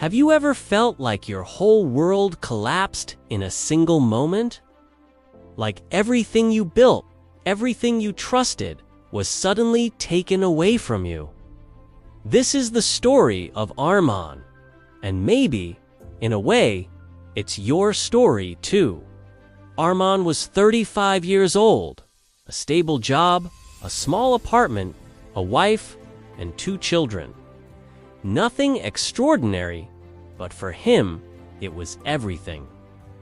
Have you ever felt like your whole world collapsed in a single moment? Like everything you built, everything you trusted, was suddenly taken away from you? This is the story of Arman, and maybe, in a way, it's your story too. Arman was 35 years old, a stable job, a small apartment, a wife, and 2 children. Nothing extraordinary, but for him, it was everything.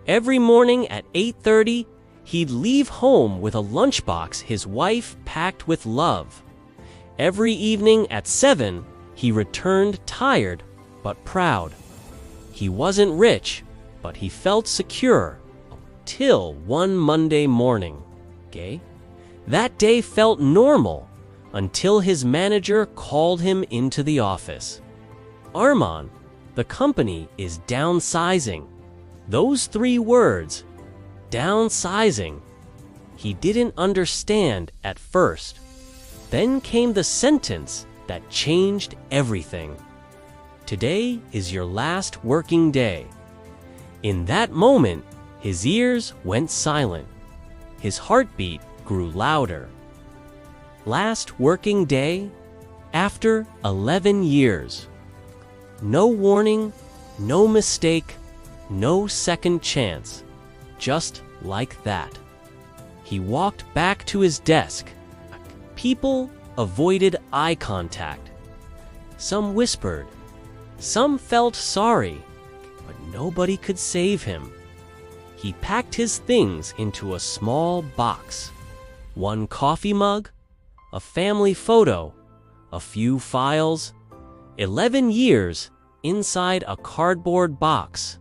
Every morning at 8:30, he'd leave home with a lunchbox his wife packed with love. Every evening at 7, he returned tired but proud. He wasn't rich, but he felt secure. Till one Monday morning. That day felt normal until his manager called him into the office. Arman, the company is downsizing. Those 3 words, downsizing, he didn't understand at first. Then came the sentence that changed everything. Today is your last working day. In that moment, his ears went silent. His heartbeat grew louder. Last working day, after 11 years. No warning, no mistake, no second chance. Just like that. He walked back to his desk. People avoided eye contact. Some whispered. Some felt sorry, but nobody could save him. He packed his things into a small box. 1 coffee mug, a family photo, a few files, 11 years inside a cardboard box.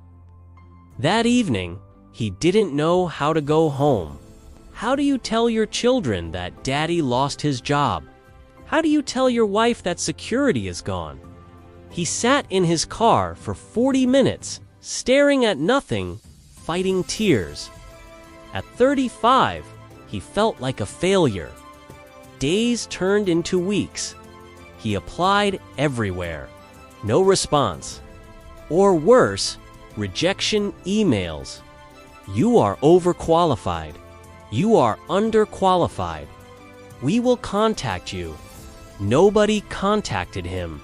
That evening, he didn't know how to go home. How do you tell your children that daddy lost his job? How do you tell your wife that security is gone? He sat in his car for 40 minutes, staring at nothing, fighting tears. At 35, he felt like a failure. Days turned into weeks. He applied everywhere. No response. Or worse, rejection emails. You are overqualified. You are underqualified. We will contact you. Nobody contacted him.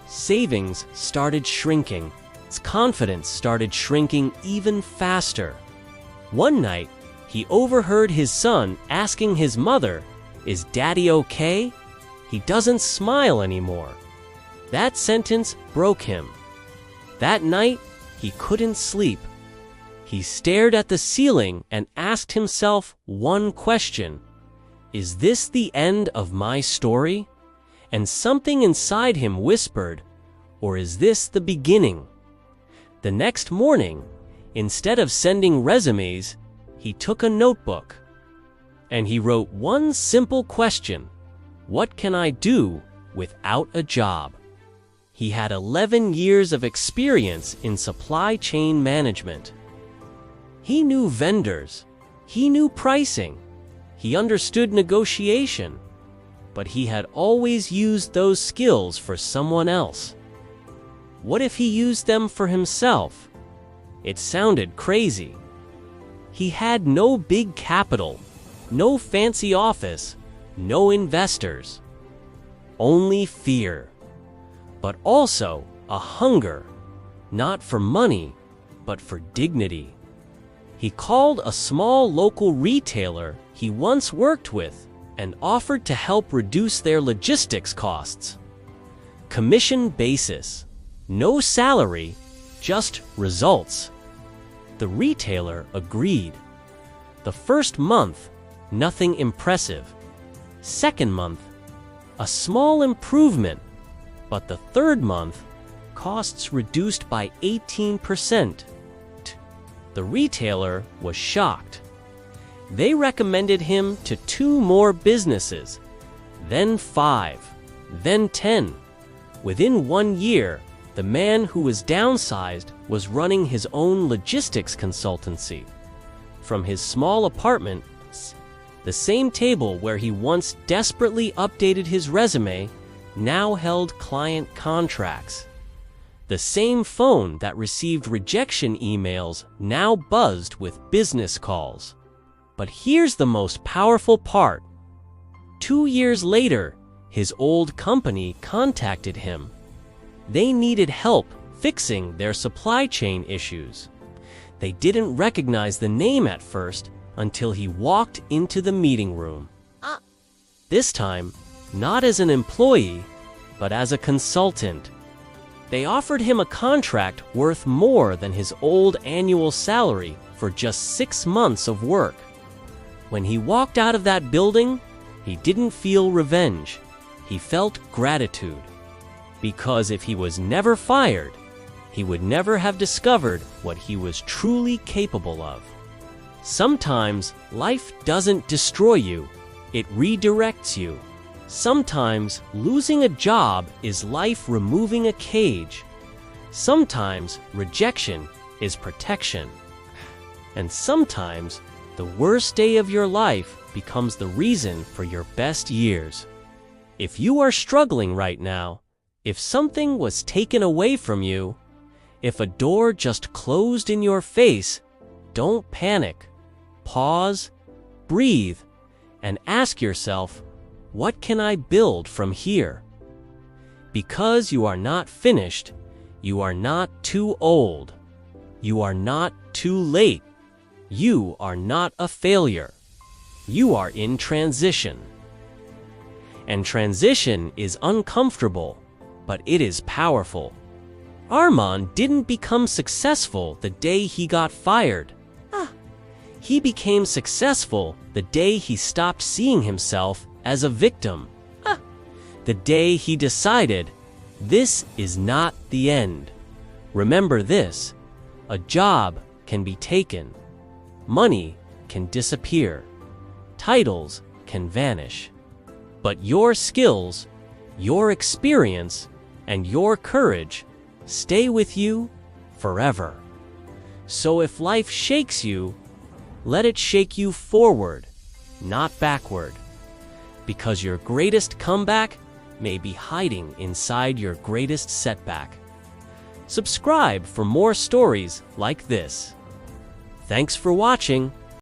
Savings started shrinking. His confidence started shrinking even faster. One night, he overheard his son asking his mother, "Is Daddy okay?" He doesn't smile anymore. That sentence broke him. That night, he couldn't sleep. He stared at the ceiling and asked himself one question. Is this the end of my story? And something inside him whispered, or is this the beginning? The next morning, instead of sending resumes, he took a notebook. And he wrote one simple question. What can I do without a job? He had 11 years of experience in supply chain management. He knew vendors. He knew pricing. He understood negotiation. But he had always used those skills for someone else. What if he used them for himself? It sounded crazy. He had no big capital, no fancy office, no investors. Only fear. But also a hunger, not for money, but for dignity. He called a small local retailer he once worked with and offered to help reduce their logistics costs. Commission basis. No salary, just results. The retailer agreed. The first month, nothing impressive. Second month, a small improvement. But the third month, costs reduced by 18%. The retailer was shocked. They recommended him to 2 more businesses, then 5, then 10. Within 1 year, the man who was downsized was running his own logistics consultancy. From his small apartment, the same table where he once desperately updated his resume now held client contracts. The same phone that received rejection emails now buzzed with business calls. But here's the most powerful part. 2 years later, his old company contacted him. They needed help fixing their supply chain issues. They didn't recognize the name at first until he walked into the meeting room. This time, not as an employee, but as a consultant. They offered him a contract worth more than his old annual salary for just 6 months of work. When he walked out of that building, he didn't feel revenge. He felt gratitude. Because if he was never fired, he would never have discovered what he was truly capable of. Sometimes life doesn't destroy you, it redirects you. Sometimes losing a job is life removing a cage. Sometimes rejection is protection. And sometimes the worst day of your life becomes the reason for your best years. If you are struggling right now, if something was taken away from you, if a door just closed in your face, don't panic. Pause, breathe, and ask yourself, what can I build from here? Because you are not finished, you are not too old. You are not too late. You are not a failure. You are in transition. And transition is uncomfortable, but it is powerful. Armand didn't become successful the day he got fired. He became successful the day he stopped seeing himself as a victim. The day he decided, this is not the end. Remember this, a job can be taken. Money can disappear. Titles can vanish. But your skills, your experience, and your courage stay with you forever. So if life shakes you, let it shake you forward, not backward. Because your greatest comeback may be hiding inside your greatest setback. Subscribe for more stories like this. Thanks for watching.